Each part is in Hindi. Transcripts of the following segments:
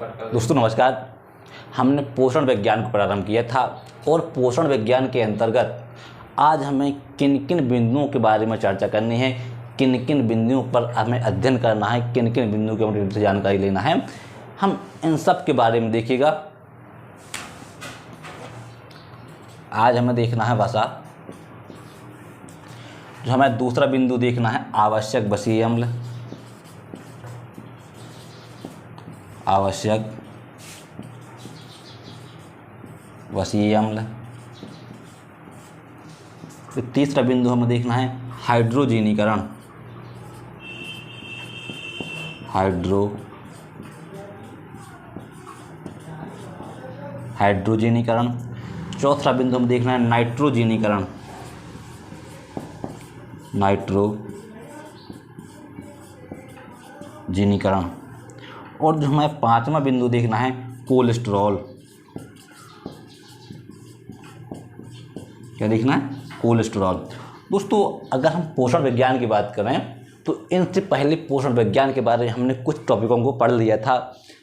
दोस्तों नमस्कार। हमने पोषण विज्ञान को प्रारंभ किया था और पोषण विज्ञान के अंतर्गत आज हमें किन किन बिंदुओं के बारे में चर्चा करनी है, किन किन बिंदुओं पर हमें अध्ययन करना है, किन किन बिंदुओं के बारे में जानकारी लेना है, हम इन सब के बारे में देखिएगा। आज हमें देखना है वसा। जो हमें दूसरा बिंदु देखना है आवश्यक वसीय अम्ल। आवश्यक वसीय अम्ल। फिर तीसरा बिंदु हमें देखना है हाइड्रोजीनीकरण। हाइड्रोजीनीकरण। चौथा बिंदु हमें देखना है नाइट्रोजीनीकरण। नाइट्रोजीनीकरण। और जो हमें पांचवा बिंदु देखना है कोलेस्ट्रॉल। क्या देखना है? कोलेस्ट्रॉल। दोस्तों अगर हम पोषण विज्ञान की बात करें तो इनसे पहले पोषण विज्ञान के बारे में हमने कुछ टॉपिकों को पढ़ लिया था।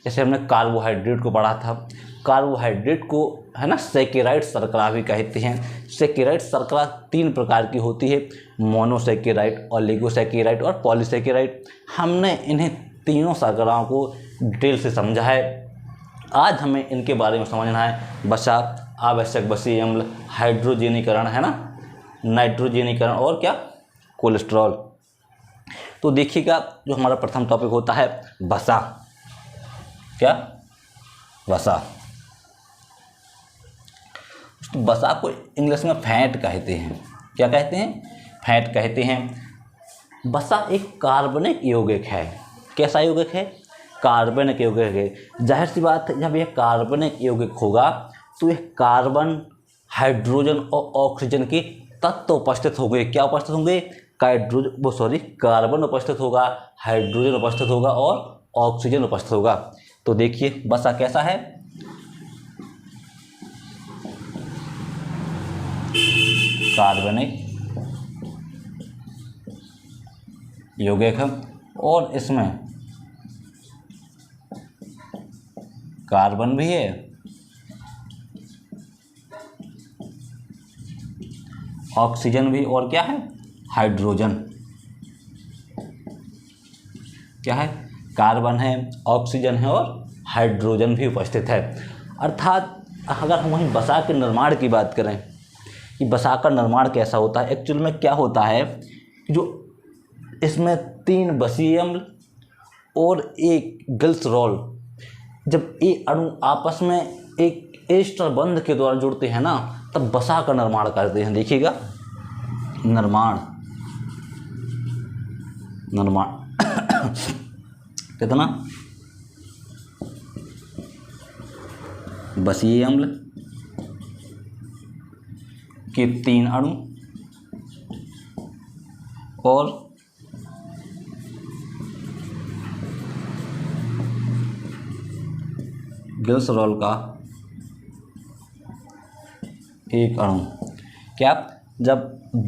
जैसे हमने कार्बोहाइड्रेट को पढ़ा था। कार्बोहाइड्रेट को है ना सैकेराइड शर्करा भी कहते हैं। सैकेराइड शर्करा तीन प्रकार की होती है, मोनोसैकेराइड, ओलिगोसैकेराइड और पॉलीसैकेराइड। हमने इन्हें तीनों शर्कराओं को डिटेल से समझा है। आज हमें इनके बारे में समझना है। वसा, आवश्यक वसीय अम्ल, हाइड्रोजीनीकरण है ना, नाइट्रोजीनीकरण और क्या कोलेस्ट्रॉल। तो देखिएगा जो हमारा प्रथम टॉपिक होता है वसा। क्या? वसा। तो वसा को इंग्लिश में फैट कहते हैं। क्या कहते हैं? फैट कहते हैं। वसा एक कार्बनिक यौगिक है। कैसा यौगिक है? कार्बनिक यौगिक है। जाहिर सी बात है जब यह कार्बनिक यौगिक होगा तो यह कार्बन, हाइड्रोजन और ऑक्सीजन के तत्व उपस्थित होंगे। क्या उपस्थित होंगे? कार्बन उपस्थित होगा, हाइड्रोजन उपस्थित होगा और ऑक्सीजन उपस्थित होगा। तो देखिए वसा कैसा है? कार्बनिक यौगिक है और इसमें कार्बन भी है, ऑक्सीजन भी और क्या है? हाइड्रोजन। क्या है? कार्बन है, ऑक्सीजन है और हाइड्रोजन भी उपस्थित है। अर्थात अगर हम वहीं वसा के निर्माण की बात करें कि वसा का निर्माण कैसा होता है, एक्चुअल में क्या होता है कि जो इसमें तीन वसीय अम्ल और एक ग्लिसरॉल, जब ये अणु आपस में एक एस्टर बंध के द्वारा जुड़ते हैं ना तब वसा का निर्माण करते हैं। देखिएगा निर्माण कितना? वसीय अम्ल के तीन अणु और ग्लिसरॉल का एक अणु। क्या? जब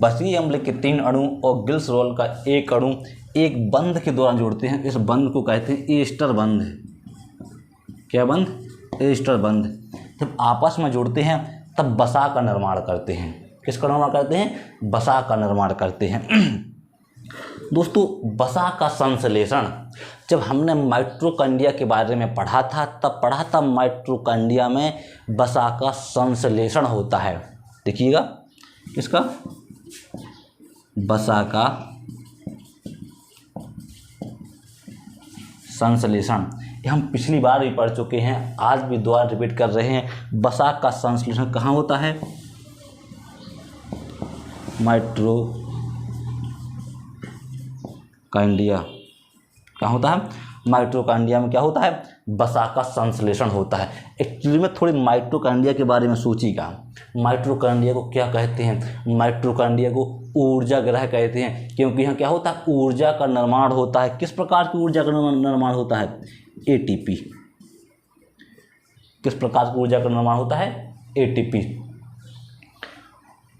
वसीय अम्ल के तीन अणु और ग्लिसरॉल का एक अणु एक बंध के द्वारा जुड़ते हैं, इस बंध को कहते हैं एस्टर बंध। क्या बंध? एस्टर बंध। जब आपस में जुड़ते हैं तब वसा का निर्माण करते हैं। किसका निर्माण करते हैं? वसा का निर्माण करते हैं। दोस्तों वसा का संश्लेषण जब हमने माइटोकॉन्ड्रिया के बारे में पढ़ा था तब पढ़ा था माइटोकॉन्ड्रिया में वसा का संश्लेषण होता है। देखिएगा किसका? वसा का संश्लेषण। ये हम पिछली बार भी पढ़ चुके हैं, आज भी दोबारा रिपीट कर रहे हैं। वसा का संश्लेषण कहाँ होता है? माइटोकॉन्ड्रिया। कहाँ होता है? माइटोकॉन्ड्रिया में क्या होता है? वसा का संश्लेषण होता है। एक्चुअली में थोड़ी माइटोकॉन्ड्रिया के बारे में सोचिएगा। माइटोकॉन्ड्रिया को क्या कहते हैं? माइटोकॉन्ड्रिया को ऊर्जा ग्रह कहते हैं, क्योंकि यहाँ क्या होता है? ऊर्जा का निर्माण होता है। किस प्रकार की ऊर्जा का निर्माण होता है? एटीपी। किस प्रकार की ऊर्जा का निर्माण होता है? एटीपी।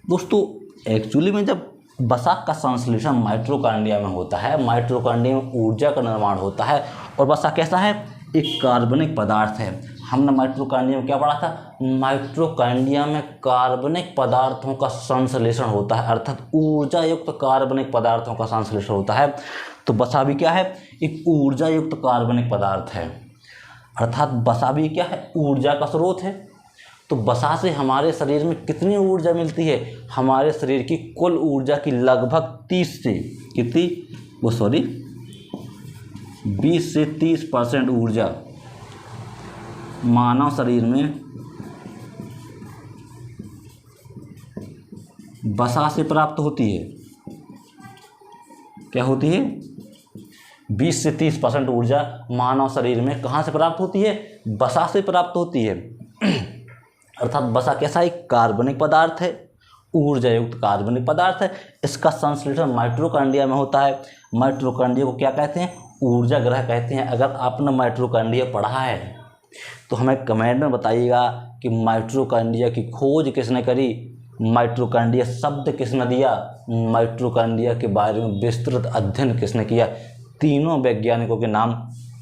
दोस्तों एक्चुअली में जब वसा का संश्लेषण माइटोकॉन्ड्रिया में होता है, माइटोकॉन्ड्रिया में ऊर्जा का निर्माण होता है और वसा कैसा है? एक कार्बनिक पदार्थ है। हमने माइटोकॉन्ड्रिया में क्या पढ़ा था? माइटोकॉन्ड्रिया में कार्बनिक पदार्थों का संश्लेषण होता है, अर्थात ऊर्जा युक्त कार्बनिक पदार्थों का संश्लेषण होता है। तो वसा भी क्या है? एक ऊर्जा युक्त कार्बनिक पदार्थ है, अर्थात वसा भी क्या है? ऊर्जा का स्रोत है। तो वसा से हमारे शरीर में कितनी ऊर्जा मिलती है? हमारे शरीर की कुल ऊर्जा की लगभग 20 से 30% ऊर्जा मानव शरीर में वसा से प्राप्त होती है। क्या होती है? 20 से 30% ऊर्जा मानव शरीर में कहाँ से प्राप्त होती है? वसा से प्राप्त होती है। अर्थात वसा कैसा एक कार्बनिक पदार्थ है, ऊर्जा युक्त कार्बनिक पदार्थ है। इसका संश्लेषण माइटोकॉन्ड्रिया में होता है। माइटोकॉन्ड्रिया को क्या कहते हैं? ऊर्जा ग्रह कहते हैं। अगर आपने माइटोकॉन्ड्रिया पढ़ा है तो हमें कमेंट में बताइएगा कि माइटोकॉन्ड्रिया की खोज किसने करी, माइटोकॉन्ड्रिया शब्द किसने दिया, माइटोकॉन्ड्रिया के बारे में विस्तृत अध्ययन किसने किया। तीनों वैज्ञानिकों के नाम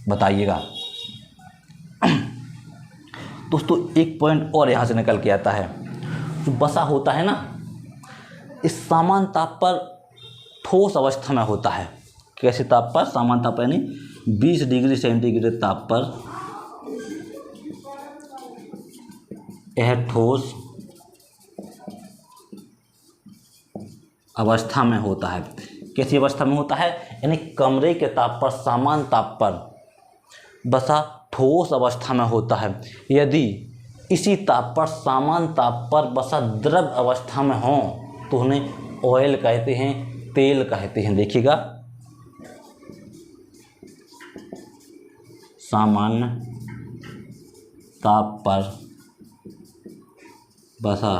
बताइएगा। दोस्तों एक पॉइंट और यहाँ से निकल के आता है, जो वसा होता है ना, इस सामान्य ताप पर ठोस अवस्था में होता है। कैसे ताप पर? सामान्य ताप यानी 20 डिग्री सेंटीग्रेड ताप पर यह ठोस अवस्था में होता है। कैसी अवस्था में होता है? यानी कमरे के ताप पर, सामान्य ताप पर वसा ठोस अवस्था में होता है। यदि इसी ताप पर, सामान्य ताप पर वसा द्रव अवस्था में हो तो उन्हें ऑयल कहते हैं, तेल कहते हैं। देखिएगा, सामान्य ताप पर वसा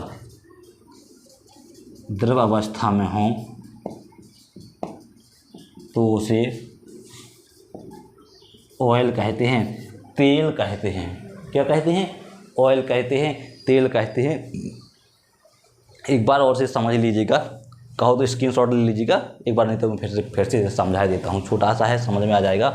द्रव अवस्था में हो तो उसे ऑयल कहते हैं, तेल कहते हैं। क्या कहते हैं? ऑयल कहते हैं, तेल कहते हैं। एक बार और से समझ लीजिएगा, कहो तो स्क्रीनशॉट ले लीजिएगा एक बार, नहीं तो मैं फिर से समझा देता हूँ। छोटा सा है, समझ में आ जाएगा।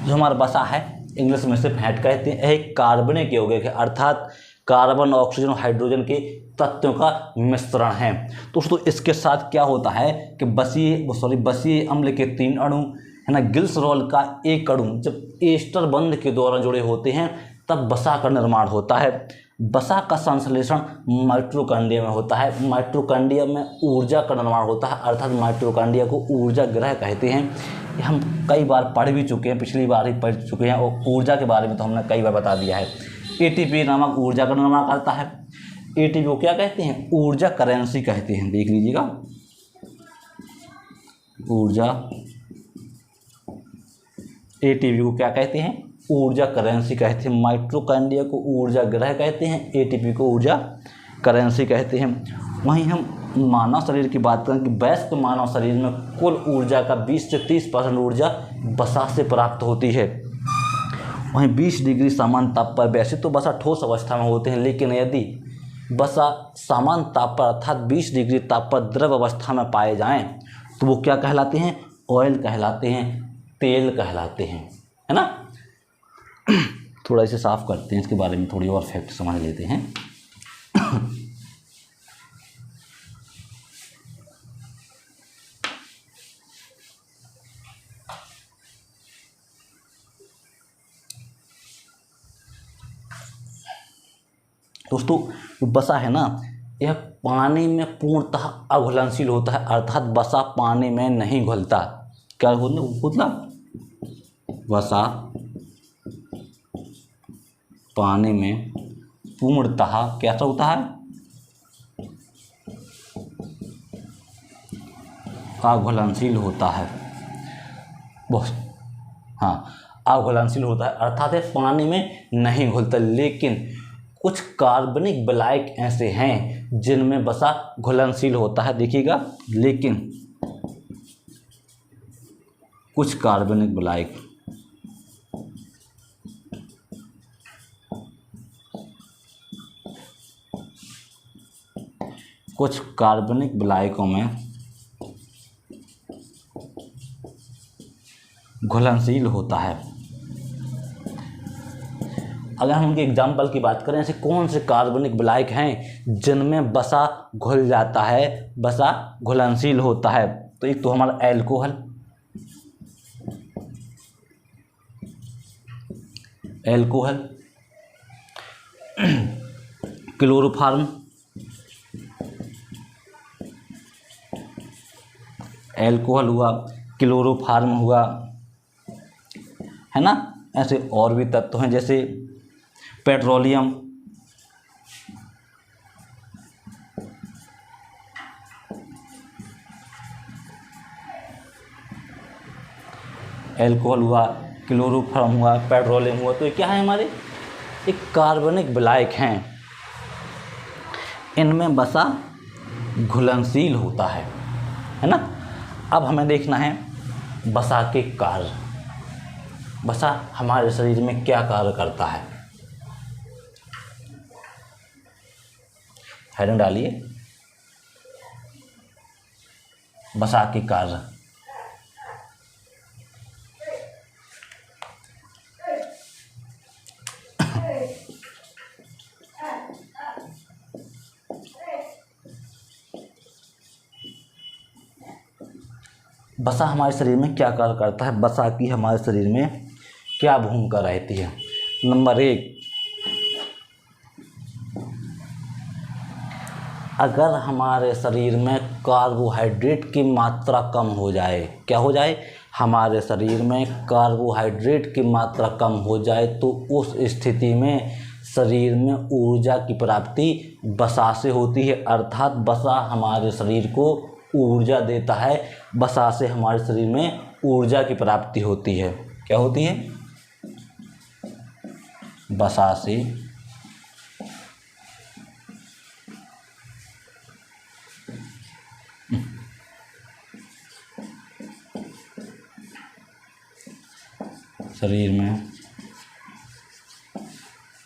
जो हमारा वसा है, इंग्लिश में से फैट कहते हैं। एक कार्बनिक यौगिक है, अर्थात कार्बन, ऑक्सीजन और हाइड्रोजन के तत्वों का मिश्रण है। दोस्तों इसके साथ क्या होता है कि बसीय अम्ल के 3 अणु है ना, ग्लिसरॉल का 1 अणु जब एस्टर बंध के द्वारा जुड़े होते हैं तब वसा का निर्माण होता है। वसा का संश्लेषण माइटोकॉन्ड्रिया में होता है। माइटोकॉन्ड्रिया में ऊर्जा का निर्माण होता है, अर्थात माइटोकॉन्ड्रिया को ऊर्जा ग्रह कहते हैं। ये हम कई बार पढ़ भी चुके हैं, पिछली बार ही पढ़ चुके हैं, और ऊर्जा के बारे में तो हमने कई बार बता दिया है। एटीपी नामक ऊर्जा का निर्माण करता है। एटीपी को क्या कहते हैं? ऊर्जा करेंसी कहते हैं। देख लीजिएगा, ऊर्जा, एटीपी को क्या कहते हैं? ऊर्जा करेंसी कहते हैं। माइटोकॉन्ड्रिया को ऊर्जा ग्रह कहते हैं, एटीपी को ऊर्जा करेंसी कहते हैं। वहीं हम मानव शरीर की बात करें कि वयस्क मानव शरीर में कुल ऊर्जा का 20 से 30% ऊर्जा वसा से प्राप्त होती है। वहीं 20 डिग्री सामान्य ताप पर वैसे तो वसा ठोस अवस्था में होते हैं, लेकिन यदि वसा सामान्य ताप पर अर्थात 20 डिग्री ताप पर द्रव अवस्था में पाए जाएं तो वो क्या कहलाते हैं? ऑयल कहलाते हैं, तेल कहलाते हैं, है ना। थोड़ा इसे साफ करते हैं, इसके बारे में थोड़ी और फैक्ट समझ लेते हैं। दोस्तों वसा है ना, यह पानी में पूर्णतः अघुलनशील होता है, अर्थात वसा पानी में नहीं घुलता। क्या घुलता? वसा पानी में पूर्णतः कैसा होता है? अघुलनशील होता है। अघुलनशील होता है, अर्थात ये पानी में नहीं घुलता। लेकिन कुछ कार्बनिक विलायक ऐसे हैं जिनमें वसा घुलनशील होता है। देखिएगा, लेकिन कुछ कार्बनिक विलायक विलायकों में घुलनशील होता है। अगर हम उनके एग्जाम्पल की बात करें, ऐसे कौन से कार्बनिक विलायक हैं जिनमें वसा घुल जाता है, वसा घुलनशील होता है? तो एक तो हमारा एल्कोहल, क्लोरोफार्म, एल्कोहल हुआ, क्लोरोफार्म हुआ, है ना। ऐसे और भी तत्व हैं जैसे पेट्रोलियम, एल्कोहल हुआ, क्लोरोफार्म हुआ, पेट्रोलियम हुआ। तो ये क्या है हमारे? एक कार्बनिक विलायक हैं, इनमें वसा घुलनशील होता है ना। अब हमें देखना है वसा के कार्य। वसा हमारे शरीर में क्या कार्य करता है? हेडिंग डालिए, वसा के कार्य। वसा हमारे शरीर में क्या कार्य करता है? वसा की हमारे शरीर में क्या भूमिका रहती है? नंबर 1, अगर हमारे शरीर में कार्बोहाइड्रेट की मात्रा कम हो जाए, क्या हो जाए? हमारे शरीर में कार्बोहाइड्रेट की मात्रा कम हो जाए तो उस स्थिति में शरीर में ऊर्जा की प्राप्ति वसा से होती है। अर्थात वसा हमारे शरीर को ऊर्जा देता है, वसा से हमारे शरीर में ऊर्जा की प्राप्ति होती है। क्या होती है? वसा से शरीर में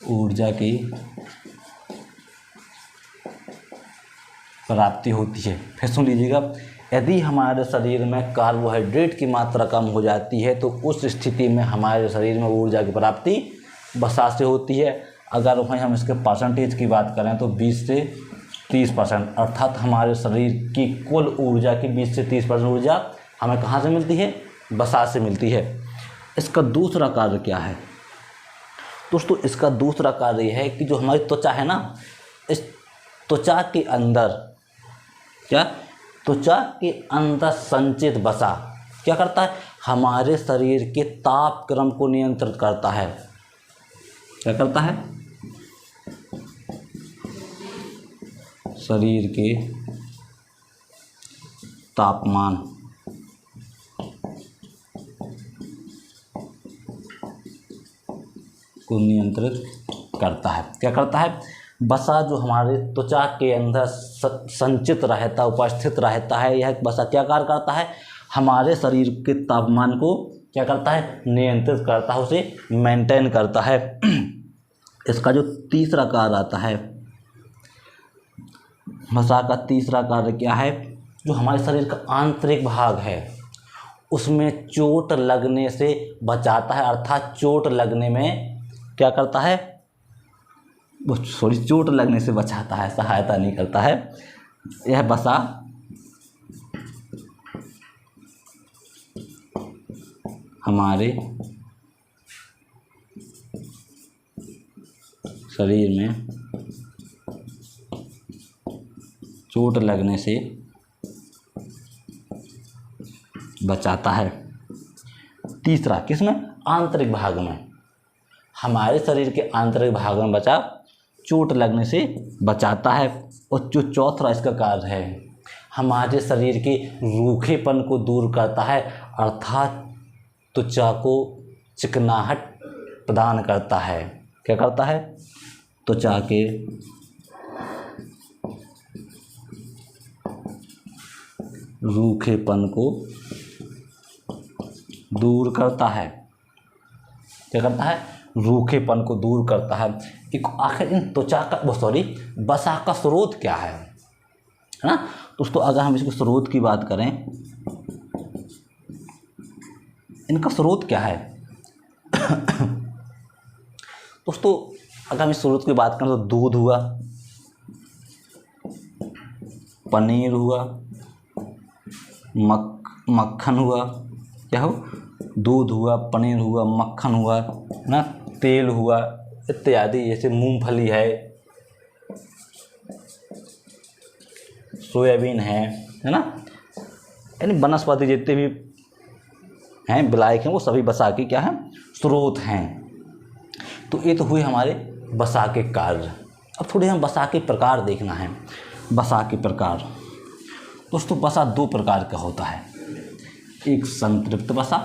ऊर्जा की प्राप्ति होती है। फिर सुन लीजिएगा, यदि हमारे शरीर में कार्बोहाइड्रेट की मात्रा कम हो जाती है तो उस स्थिति में हमारे शरीर में ऊर्जा की प्राप्ति वसा से होती है। अगर वहीं हम इसके परसेंटेज की बात करें तो 20 से 30%, अर्थात हमारे शरीर की कुल ऊर्जा की 20 से 30% ऊर्जा हमें कहाँ से मिलती है? वसा से मिलती है। इसका दूसरा कार्य क्या है दोस्तों? इसका दूसरा कार्य यह है कि जो हमारी त्वचा है ना, इस त्वचा के अंदर क्या, त्वचा के अंदर संचित वसा क्या करता है? हमारे शरीर के तापक्रम को नियंत्रित करता है। क्या करता है? शरीर के तापमान को नियंत्रित करता है। क्या करता है? वसा जो हमारे त्वचा के अंदर संचित रहता, उपस्थित रहता है, यह वसा क्या कार्य करता है? हमारे शरीर के तापमान को क्या करता है? नियंत्रित करता है, उसे मेंटेन करता है। इसका जो तीसरा कार्य आता है, वसा का तीसरा कार्य क्या है? जो हमारे शरीर का आंतरिक भाग है उसमें चोट लगने से बचाता है। अर्थात चोट लगने में क्या करता है? चोट लगने से बचाता है, सहायता नहीं करता है। यह वसा हमारे शरीर में चोट लगने से बचाता है। तीसरा किसमें? आंतरिक भाग में। हमारे शरीर के आंतरिक भाग में बचा चोट लगने से बचाता है। और जो चौथा इसका कार्य है, हमारे शरीर के रूखेपन को दूर करता है, अर्थात त्वचा को चिकनाहट प्रदान करता है। क्या करता है? त्वचा के रूखेपन को दूर करता है। क्या करता है? रूखेपन को दूर करता है। एक आखिर इन त्वचा का वसा का स्रोत क्या है ना दोस्तों? अगर हम इसके स्रोत की बात करें, इनका स्रोत क्या है? दोस्तों अगर हम इस स्रोत की बात करें तो दूध हुआ, पनीर हुआ, मक्खन हुआ, क्या हो, दूध हुआ, पनीर हुआ, मक्खन हुआ ना, तेल हुआ इत्यादि, जैसे मूंगफली है, सोयाबीन है ना, यानी वनस्पति जितने भी हैं विलायक हैं वो सभी वसा के क्या हैं, स्रोत हैं। तो ये तो हुए हमारे वसा के कार्य। अब थोड़े हम वसा के प्रकार देखना है। वसा के प्रकार दोस्तों, वसा दो प्रकार का होता है, एक संतृप्त वसा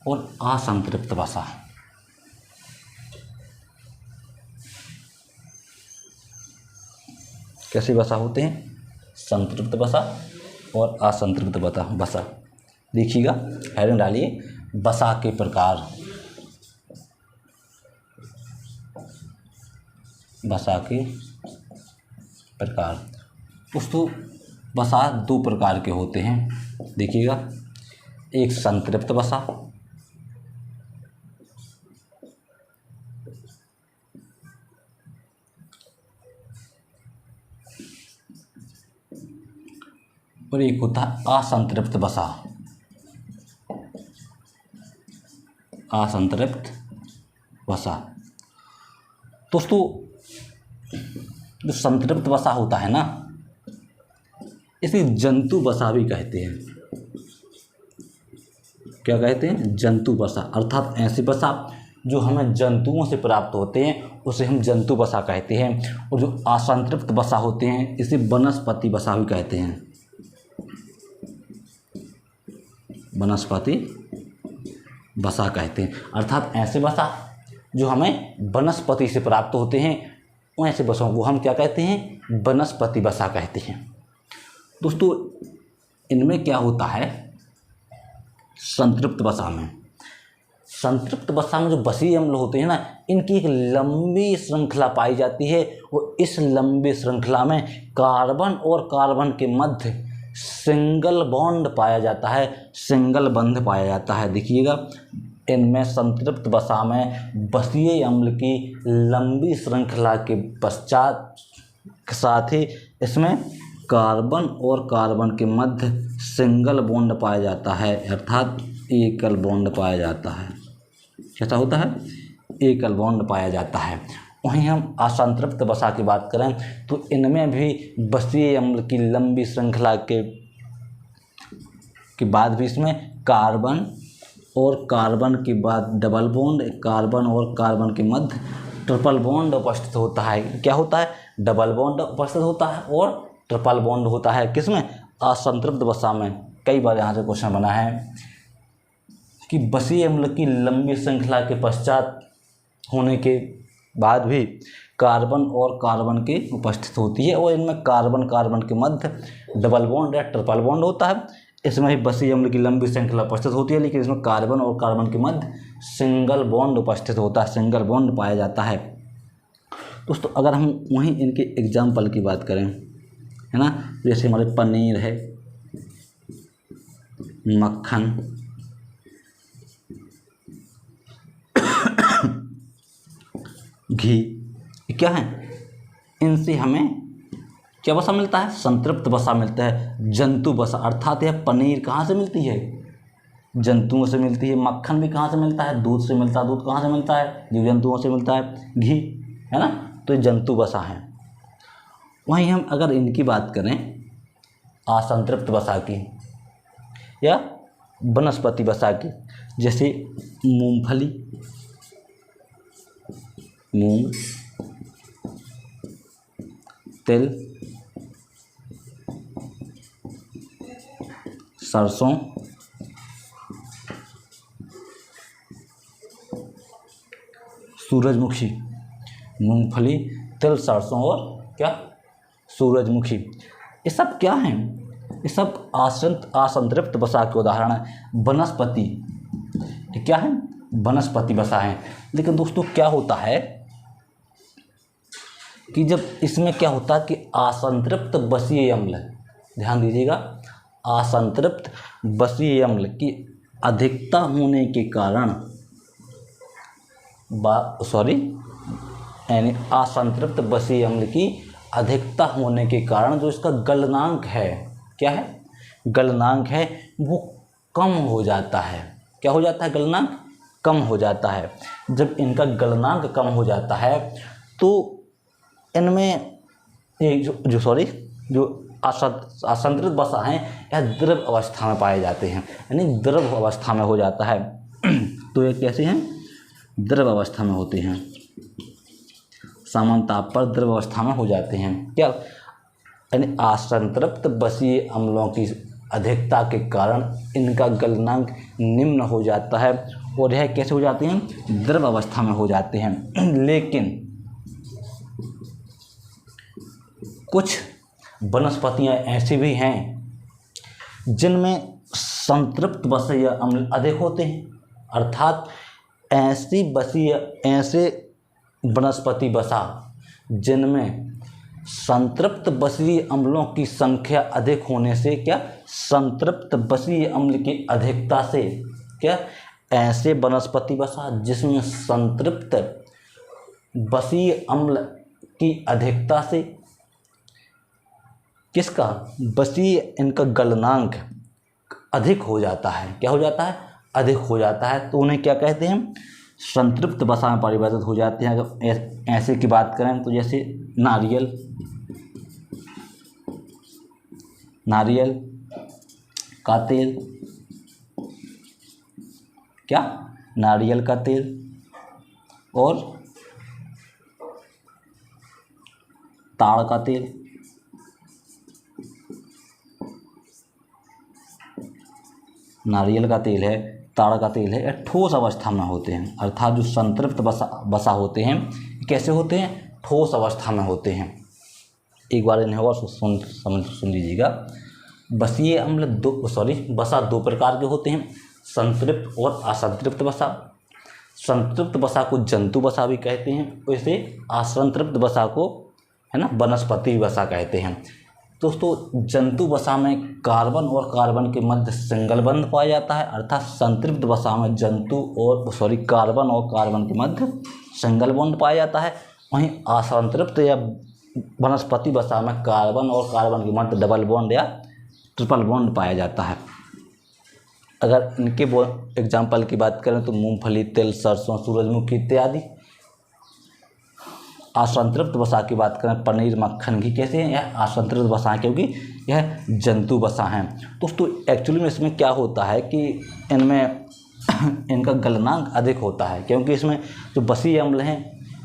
और असंतृप्त वसा। कैसे वसा होते हैं, संतृप्त वसा और असंतृप्त वसा। देखिएगा, हेडिंग डालिए, वसा के प्रकार। वसा के प्रकार दोस्तों, वसा दो प्रकार के होते हैं। देखिएगा, एक संतृप्त वसा और एक होता है असंतृप्त वसा। असंतृप्त वसा दोस्तों, जो संतृप्त वसा होता है ना, इसे जंतु वसा भी कहते हैं। क्या कहते हैं, जंतु वसा, अर्थात ऐसे वसा जो हमें जंतुओं से प्राप्त होते हैं उसे हम जंतु वसा कहते हैं। और जो असंतृप्त वसा होते हैं इसे वनस्पति वसा भी कहते हैं। वनस्पति वसा कहते हैं, अर्थात ऐसे वसा जो हमें वनस्पति से प्राप्त होते हैं ऐसे वसों को हम क्या कहते हैं, वनस्पति वसा कहते हैं। दोस्तों इनमें क्या होता है, संतृप्त वसा में, संतृप्त वसा में जो वसीय अम्ल होते हैं ना, इनकी एक लंबी श्रृंखला पाई जाती है और इस लंबी श्रृंखला में कार्बन और कार्बन के मध्य सिंगल बॉन्ड पाया जाता है, सिंगल बंध पाया जाता है। देखिएगा, इनमें संतृप्त वसा में वसीय अम्ल की लंबी श्रृंखला के पश्चात साथ ही इसमें कार्बन और कार्बन के मध्य सिंगल बॉन्ड पाया जाता है, अर्थात एकल बॉन्ड पाया जाता है। कैसा होता है, एकल बॉन्ड पाया जाता है। वहीं हम असंतृप्त वसा की बात करें तो इनमें भी वसीय अम्ल की लंबी श्रृंखला के बाद भी इसमें कार्बन और कार्बन के बाद डबल बॉन्ड, कार्बन और कार्बन के मध्य ट्रिपल बॉन्ड उपस्थित होता है। क्या होता है, डबल बॉन्ड उपस्थित होता है और ट्रिपल बॉन्ड होता है। किसमें, असंतृप्त वसा में। कई बार यहाँ से क्वेश्चन बना है कि वसीय अम्ल की लंबी श्रृंखला के पश्चात होने के बाद भी कार्बन और कार्बन की उपस्थित होती है और इनमें कार्बन कार्बन के मध्य डबल बॉन्ड या ट्रिपल बॉन्ड होता है। इसमें भी वसीय अम्ल की लंबी श्रृंखला उपस्थित होती है, लेकिन इसमें कार्बन और कार्बन के मध्य सिंगल बॉन्ड उपस्थित होता है, सिंगल बॉन्ड पाया जाता है। दोस्तों अगर हम वहीं इनके एग्जाम्पल की बात करें, है ना, जैसे हमारे पनीर है, मक्खन, घी, क्या है, इनसे हमें क्या वसा मिलता है, संतृप्त वसा मिलता है, जंतु वसा। अर्थात यह पनीर कहाँ से मिलती है, जंतुओं से मिलती है। मक्खन भी कहाँ से मिलता है, दूध से मिलता है। दूध कहाँ से मिलता है, जीव जंतुओं से मिलता है। घी, है ना, तो ये जंतु वसा है। वहीं हम अगर इनकी बात करें असंतृप्त वसा की या वनस्पति वसा की, जैसे मूंगफली, मूंग, तिल, सरसों, सूरजमुखी, मूंगफली, तिल, सरसों और क्या, सूरजमुखी। ये सब क्या हैं, ये सब असंतृप्त वसा के उदाहरण हैं। वनस्पति, ये क्या है, वनस्पति वसा है। लेकिन दोस्तों क्या होता है कि जब इसमें क्या होता है कि असंतृप्त वसीय अम्ल, ध्यान दीजिएगा, असंतृप्त वसीय अम्ल की अधिकता होने के कारण यानी असंतृप्त बसीय अम्ल की अधिकता होने के कारण जो इसका गलनांक है, क्या है, गलनांक है, वो कम हो जाता है। क्या हो जाता है? गलनांक कम हो जाता है। जब इनका गलनांक कम हो जाता है तो इनमें जो असंतृप्त वसा हैं यह द्रव अवस्था में पाए जाते हैं, यानी द्रव अवस्था में हो जाता है। तो ये कैसे हैं? द्रव अवस्था में होते हैं, सामान्य ताप पर द्रव अवस्था में हो जाते हैं। क्या? यानी असंतृप्त बसीय अम्लों की अधिकता के कारण इनका गलनांक निम्न हो जाता है और यह कैसे हो जाते हैं? द्रव अवस्था में हो जाते हैं। लेकिन कुछ वनस्पतियां ऐसी भी हैं जिनमें संतृप्त बसीय अम्ल अधिक होते हैं, अर्थात ऐसे वनस्पति वसा जिनमें संतृप्त बसीय अम्लों की संख्या अधिक होने से, क्या, संतृप्त बसीय अम्ल की अधिकता से, क्या, ऐसे वनस्पति वसा जिसमें संतृप्त बसीय अम्ल की अधिकता से किसका? बसीय इनका गलनांक अधिक हो जाता है। क्या हो जाता है? अधिक हो जाता है। तो उन्हें क्या कहते हैं? संतृप्त वसा में परिवर्तित हो जाते हैं। अगर ऐसे की बात करें तो जैसे नारियल का तेल, क्या, नारियल का तेल और ताड़ का तेल, नारियल का तेल है, ताड़ का तेल है, यह ठोस अवस्था में होते हैं। अर्थात जो संतृप्त वसा होते हैं कैसे होते हैं? ठोस अवस्था में होते हैं। एक बार इन्हें और सुन लीजिएगा। बसीय अम्ल वसा दो प्रकार के होते हैं, संतृप्त और असंतृप्त वसा। संतृप्त वसा को जंतु वसा भी कहते हैं, वैसे असंतृप्त वसा को, है ना, वनस्पति वसा कहते हैं। दोस्तों, जंतु वसा में कार्बन और कार्बन के मध्य सिंगल बंध पाया जाता है, अर्थात संतृप्त वसा में कार्बन और कार्बन के मध्य सिंगल बॉन्ड पाया जाता है। वहीं असंतृप्त या वनस्पति वसा में कार्बन और कार्बन के मध्य डबल बॉन्ड या ट्रिपल बॉन्ड पाया जाता है। अगर इनके एग्जाम्पल की बात करें तो मूंगफली, तिल, सरसों, सूरजमुखी इत्यादि। असंतृप्त वसा की बात करें, पनीर, मक्खन, घी, कैसे हैं? यह असंतृप्त वसा हैं क्योंकि यह जंतु वसा हैं। दोस्तों, एक्चुअली में इसमें क्या होता है कि इनमें इनका गलनांक अधिक होता है, क्योंकि इसमें जो बसीय अम्ल हैं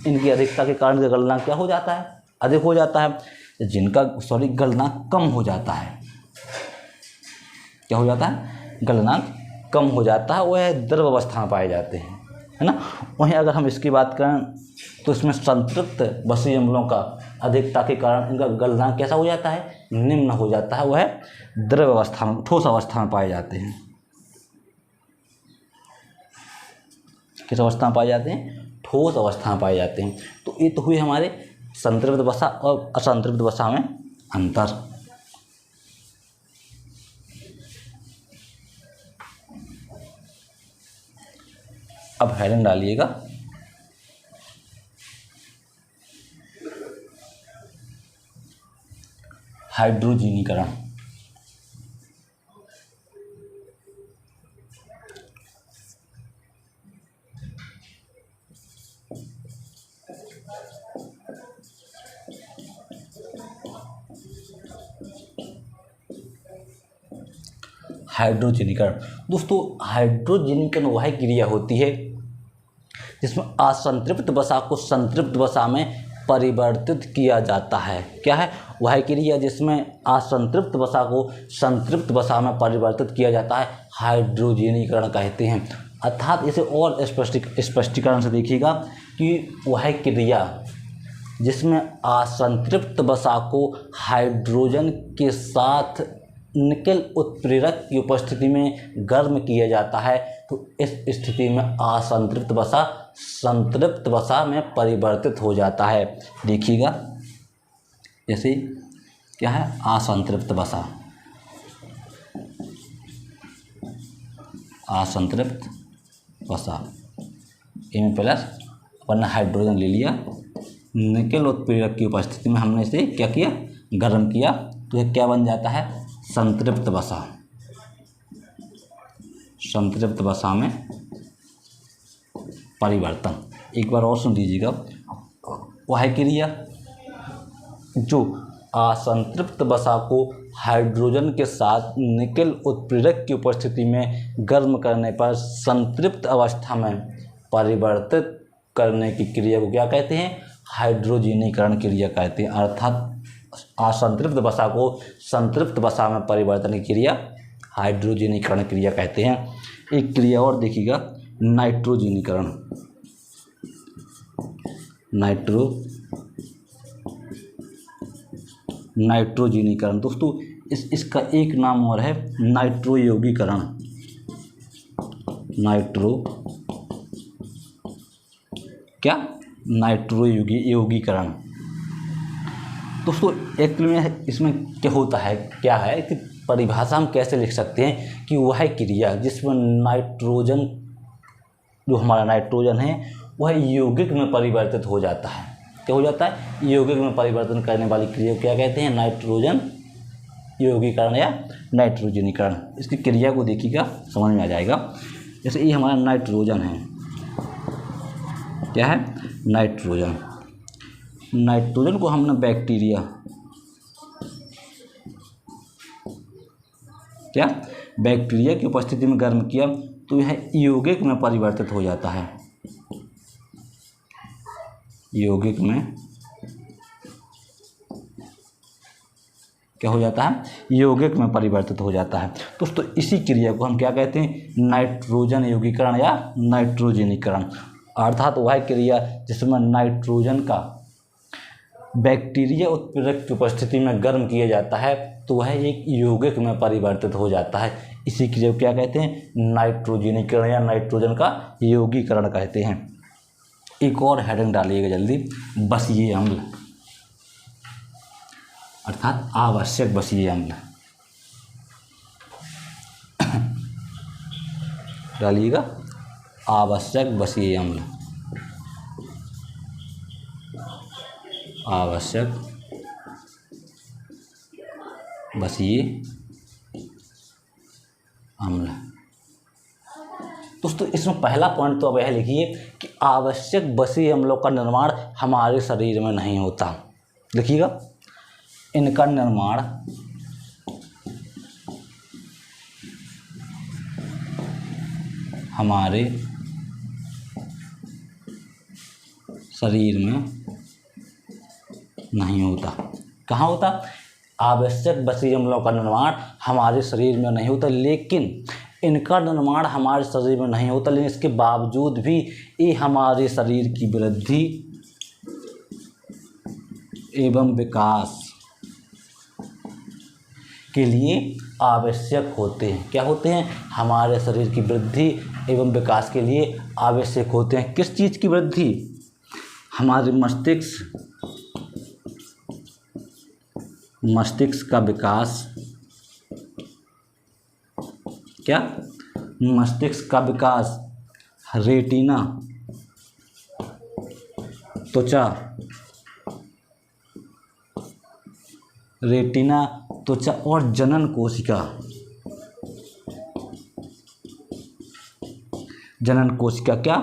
इनकी अधिकता के कारण इनका गलनांक क्या हो जाता है? अधिक हो जाता है। जिनका गलनांक कम हो जाता है, क्या हो जाता है? गलनांक कम हो जाता है, वह द्रव अवस्था में पाए जाते हैं, है ना। वहीं अगर हम इसकी बात करें तो इसमें संतृप्त बसीय अम्लों का अधिकता के कारण इनका गलनांक कैसा हो जाता है? निम्न हो जाता है, वह द्रव अवस्था में, ठोस अवस्था में पाए जाते हैं। किस अवस्था में पाए जाते हैं? ठोस अवस्था में पाए जाते हैं। तो ये तो हुई हमारे संतृप्त वसा और असंतृप्त वसा में अंतर। अब हेडिंग डालिएगा, हाइड्रोजनीकरण। हाइड्रोजनीकरण दोस्तों, हाइड्रोजनीकरण वह क्रिया होती है जिसमें असंतृप्त वसा को संतृप्त वसा में परिवर्तित किया जाता है। क्या है? वह क्रिया जिसमें असंतृप्त वसा को संतृप्त वसा में परिवर्तित किया जाता है, हाइड्रोजनीकरण कहते हैं। अर्थात इसे और स्पष्टीकरण से देखिएगा कि वह क्रिया जिसमें असंतृप्त वसा को हाइड्रोजन के साथ निकेल उत्प्रेरक की उपस्थिति में गर्म किया जाता है, तो इस स्थिति में असंतृप्त वसा संतृप्त वसा में परिवर्तित हो जाता है। देखिएगा, जैसे क्या है? असंतृप्त वसा, असंतृप्त वसा N+ अपन ने हाइड्रोजन ले लिया, निकेल उत्प्रेरक की उपस्थिति में हमने इसे क्या किया, गर्म किया, तो यह क्या बन जाता है, संतृप्त वसा। संतृप्त वसा में परिवर्तन। एक बार और सुन लीजिएगा, वह क्रिया जो असंतृप्त वसा को हाइड्रोजन के साथ निकेल उत्प्रेरक की उपस्थिति में गर्म करने पर संतृप्त अवस्था में परिवर्तित करने की क्रिया को क्या कहते हैं, हाइड्रोजनीकरण क्रिया कहते हैं। अर्थात असंतृप्त वसा को संतृप्त वसा में परिवर्तन की क्रिया हाइड्रोजनीकरण क्रिया कहते हैं। एक क्रिया और देखिएगा, नाइट्रोजनीकरण। नाइट्रोजनीकरण दोस्तों, इसका एक नाम और है नाइट्रोयौगीकरण। नाइट्रोयौगीकरण दोस्तों, एक्चुअली में इसमें क्या होता है, क्या है कि परिभाषा हम कैसे लिख सकते हैं कि वह क्रिया जिसमें नाइट्रोजन, जो हमारा नाइट्रोजन है, वह यौगिक में परिवर्तित हो जाता है। क्या हो जाता है, यौगिक में परिवर्तन करने वाली क्रिया को क्या कहते हैं, नाइट्रोजन यौगीकरण या नाइट्रोजनीकरण। इसकी क्रिया को देखिएगा, समझ में आ जाएगा। जैसे ये हमारा नाइट्रोजन है, क्या है, नाइट्रोजन। नाइट्रोजन को हमने बैक्टीरिया की उपस्थिति में गर्म किया, तो यह यौगिक में परिवर्तित हो जाता है। यौगिक में क्या हो जाता है, यौगिक में परिवर्तित हो जाता है दोस्तों। इसी क्रिया को हम क्या कहते हैं, नाइट्रोजन यौगीकरण या नाइट्रोजनीकरण। अर्थात वह क्रिया जिसमें नाइट्रोजन का बैक्टीरिया उत्प्रेरक की उपस्थिति में गर्म किया जाता है, तो वह एक यौगिक में परिवर्तित हो जाता है। इसी क्रिया को क्या कहते हैं, नाइट्रोजनीकरण या नाइट्रोजन का यौगीकरण कहते हैं। एक और हेडिंग डालिएगा जल्दी, बसीय अम्ल, अर्थात आवश्यक बसीय अम्ल डालिएगा, आवश्यक बसीय अम्ल, आवश्यक बसीय अम्ल। दोस्तों इसमें पहला पॉइंट तो अब यह लिखिए कि आवश्यक बसीय अम्लों का निर्माण हमारे शरीर में नहीं होता। लिखिएगा, इनका निर्माण हमारे शरीर में नहीं होता। कहाँ होता, आवश्यक बसीय अम्लों का निर्माण हमारे शरीर में नहीं होता, लेकिन इनका निर्माण हमारे शरीर में नहीं होता, लेकिन इसके बावजूद भी ये हमारे शरीर की वृद्धि एवं विकास के लिए आवश्यक होते हैं। क्या होते हैं, हमारे शरीर की वृद्धि एवं विकास के लिए आवश्यक होते हैं। किस चीज़ की वृद्धि, हमारे मस्तिष्क का विकास, क्या, मस्तिष्क का विकास, रेटिना, त्वचा, रेटिना, त्वचा और जनन कोशिका, जनन कोशिका, क्या,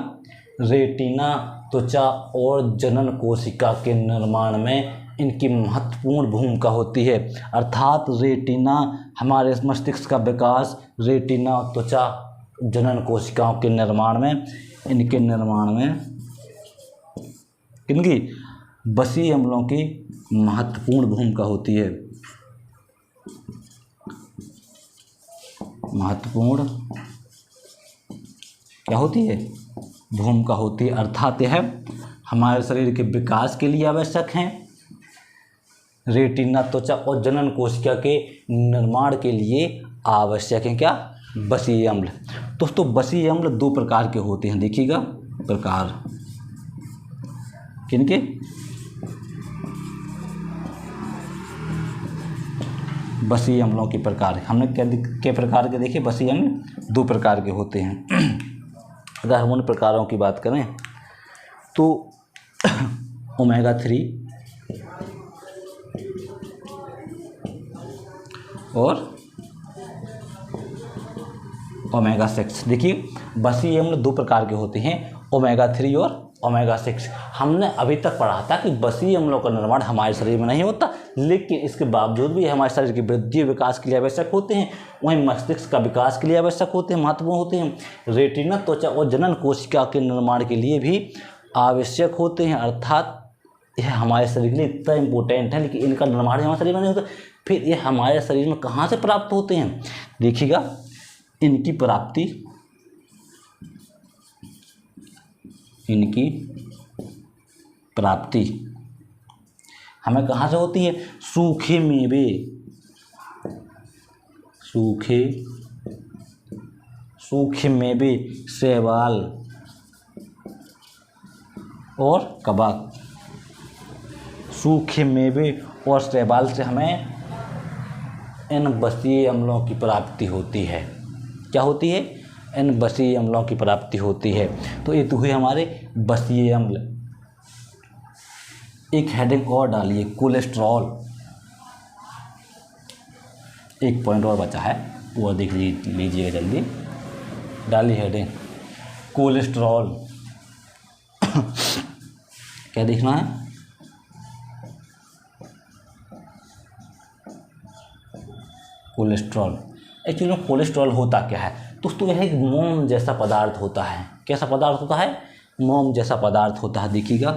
रेटिना, त्वचा और जनन कोशिका के निर्माण में इनकी महत्वपूर्ण भूमिका होती है। अर्थात रेटिना, हमारे मस्तिष्क का विकास, रेटिना, त्वचा, जनन कोशिकाओं के निर्माण में, इनके निर्माण में किनकी, बसीय अम्लों की महत्वपूर्ण भूमिका होती है। महत्वपूर्ण क्या होती है, भूमिका होती है। अर्थात यह हमारे शरीर के विकास के लिए आवश्यक हैं, रेटिना, त्वचा और जनन कोशिका के निर्माण के लिए आवश्यक हैं, क्या, बसीय अम्ल। दोस्तों बसीय अम्ल दो प्रकार के होते हैं, देखिएगा प्रकार, किनके, बसीय अम्लों के प्रकार। हमने क्या प्रकार के देखे, बसीय अम्ल दो प्रकार के होते हैं। अगर हम उन प्रकारों की बात करें तो ओमेगा 3 और ओमेगा 6। देखिए बसीय अम्ल दो प्रकार के होते हैं, ओमेगा 3 और ओमेगा 6। हमने अभी तक पढ़ा था कि बसीय अम्लों का निर्माण हमारे शरीर में नहीं होता, लेकिन इसके बावजूद भी हमारे शरीर की वृद्धि और विकास के लिए आवश्यक होते हैं। वहीं मस्तिष्क का विकास के लिए आवश्यक होते हैं, महत्वपूर्ण होते हैं। रेटिना, त्वचा और जनन कोशिका के निर्माण के लिए भी आवश्यक होते हैं। अर्थात यह हमारे शरीर के लिए इतना इम्पोर्टेंट है, लेकिन इनका निर्माण हमारे शरीर में नहीं होता। फिर ये हमारे शरीर में कहाँ से प्राप्त होते हैं? देखिएगा, इनकी प्राप्ति हमें कहाँ से होती है? सूखे मेवे, सूखे मेवे, शैवाल और कबाब। सूखे मेवे और शैवाल से हमें इन बसीय अम्लों की प्राप्ति होती है। क्या होती है? इन बसीय अम्लों की प्राप्ति होती है। तो ये तो हुए हमारे बसीय अम्ल। एक हेडिंग और डालिए, कोलेस्ट्रॉल। एक पॉइंट और बचा है, वो देख लीजिएगा जल्दी। डालिए हेडिंग कोलेस्ट्रॉल। क्या देखना है? कोलेस्ट्रॉल। एक्चुअली में कोलेस्ट्रॉल होता क्या है दोस्तों? यह एक मोम जैसा पदार्थ होता है। कैसा पदार्थ होता है? मोम जैसा पदार्थ होता है। देखिएगा,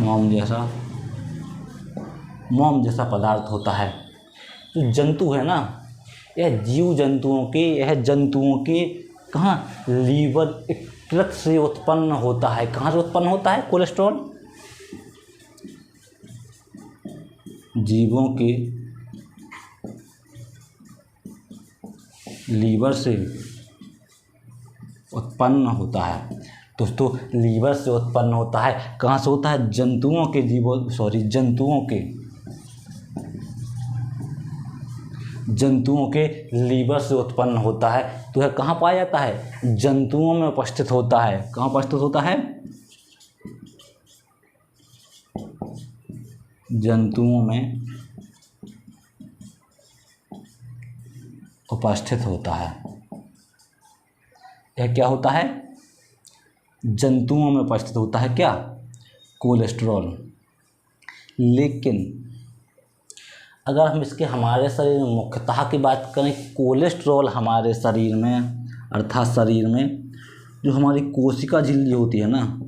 मोम जैसा पदार्थ होता है। जो जंतु है ना, यह जंतुओं के कहाँ? लीवर यकृत से उत्पन्न होता है। कहाँ से उत्पन्न होता है कोलेस्ट्रॉल? जीवों के लीवर से उत्पन्न होता है। दोस्तों, लीवर से उत्पन्न होता है। कहाँ से होता है? जंतुओं के लीवर से उत्पन्न होता है। तो यह कहाँ पाया जाता है? जंतुओं में उपस्थित होता है। कहाँ उपस्थित होता है? जंतुओं में उपस्थित होता है। यह क्या होता है? जंतुओं में उपस्थित होता है। क्या? कोलेस्ट्रॉल। लेकिन अगर हम इसके हमारे शरीर में मुख्यतः की बात करें, कोलेस्ट्रॉल हमारे शरीर में, अर्थात शरीर में जो हमारी कोशिका झिल्ली होती है ना,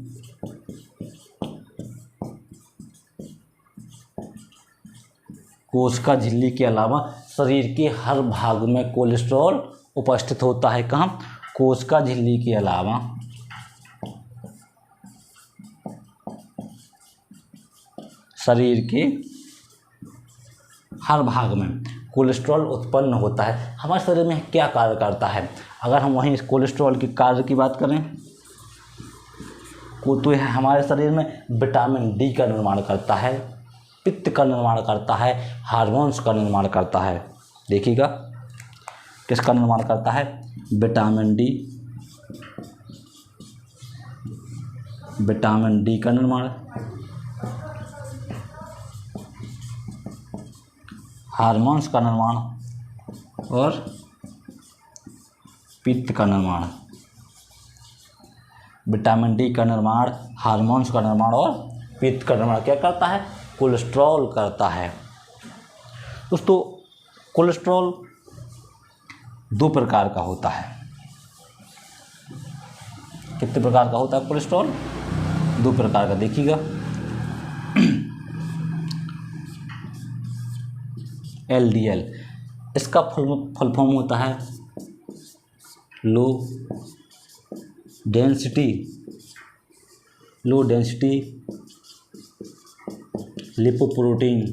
कोशिका झिल्ली के अलावा शरीर के हर भाग में कोलेस्ट्रॉल उपस्थित होता है। कहाँ? कोशिका झिल्ली के अलावा शरीर के हर भाग में कोलेस्ट्रॉल उत्पन्न होता है। हमारे शरीर में क्या कार्य करता है? अगर हम वहीं इस कोलेस्ट्रॉल के कार्य की बात करें तो यह हमारे शरीर में विटामिन डी का निर्माण करता है, पित्त का निर्माण करता है, हार्मोन्स का निर्माण करता है। देखिएगा, किसका निर्माण करता है? विटामिन डी का निर्माण, हार्मोन्स का निर्माण और पित्त का निर्माण। विटामिन डी का निर्माण, हार्मोन्स का निर्माण और पित्त का निर्माण क्या करता है? कोलेस्ट्रॉल करता है। दोस्तों, कोलेस्ट्रॉल दो प्रकार का होता है। कितने प्रकार का होता है कोलेस्ट्रॉल? दो प्रकार का। देखिएगा, LDL, इसका फुल फॉर्म होता है लो डेंसिटी लिपोप्रोटीन।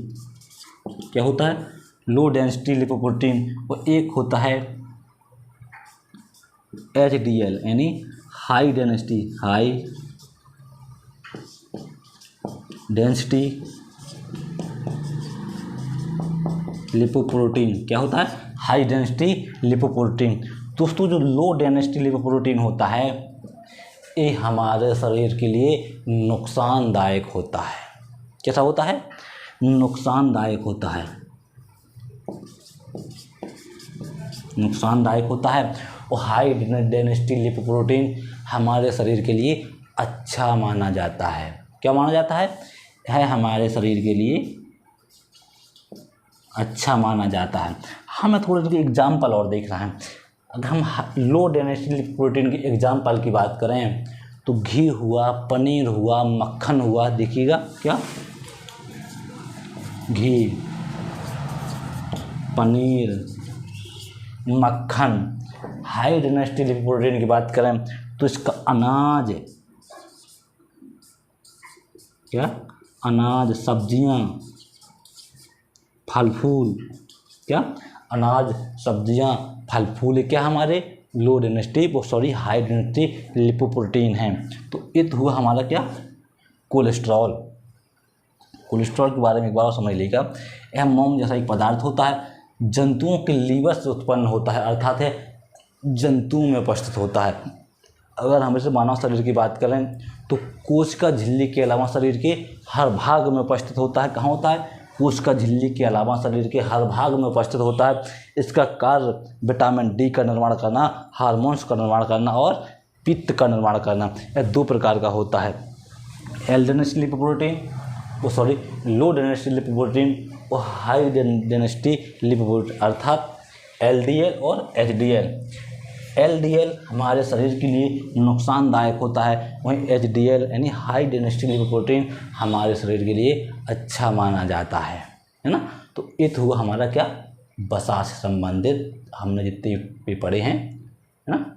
क्या होता है? Low density lipoprotein. और एक होता है HDL, यानी हाई डेंसिटी लिपोप्रोटीन। क्या होता है? High density lipoprotein. दोस्तों जो लो डेंसिटी लिपोप्रोटीन होता है ये हमारे शरीर के लिए नुकसानदायक होता है। कैसा होता है? नुकसानदायक होता है, नुकसानदायक होता है। और हाई डेंसिटी लिपोप्रोटीन हमारे शरीर के लिए अच्छा माना जाता है। क्या माना जाता है हमारे शरीर के लिए अच्छा माना जाता है। हमें थोड़े से एग्जाम्पल और देख रहे हैं। अगर हम लो डेंसिटी लिपोप्रोटीन की एग्जाम्पल की बात करें तो घी हुआ, पनीर हुआ, मक्खन हुआ। देखिएगा क्या, घी, पनीर, मक्खन। हाई डेंसिटी लिपोप्रोटीन की बात करें तो इसका अनाज, क्या, अनाज, सब्जियां, फल फूल, क्या, अनाज, सब्जियां, फल फूल, क्या हमारे low density high density lipoprotein हैं। तो ये तो हुआ हमारा क्या, कोलेस्ट्रॉल। कोलेस्ट्रॉल के बारे में एक बार और समझ लीजिएगा। यह मोम जैसा एक पदार्थ होता है, जंतुओं के लीवर से उत्पन्न होता है, अर्थात है जंतु में उपस्थित होता है। अगर हम इसे मानव शरीर की बात करें तो कोशिका झिल्ली के अलावा शरीर के हर भाग में उपस्थित होता है। कहाँ होता है? कोशिका झिल्ली के अलावा शरीर के हर भाग में उपस्थित होता है। इसका कार्य विटामिन डी का निर्माण करना, हार्मोन्स का निर्माण करना और पित्त का निर्माण करना। यह 2 प्रकार का होता है, लो डेंसिटी लिपोप्रोटीन और हाई डेंसिटी लिपोप्रोटीन, अर्थात LDL और HDL। LDL हमारे शरीर के लिए नुकसानदायक होता है, वहीं HDL यानी हाई डेंसिटी लिपोप्रोटीन हमारे शरीर के लिए अच्छा माना जाता है ना। तो ये तो हुआ हमारा क्या, वसा से संबंधित हमने जितने भी पढ़े हैं, है ना।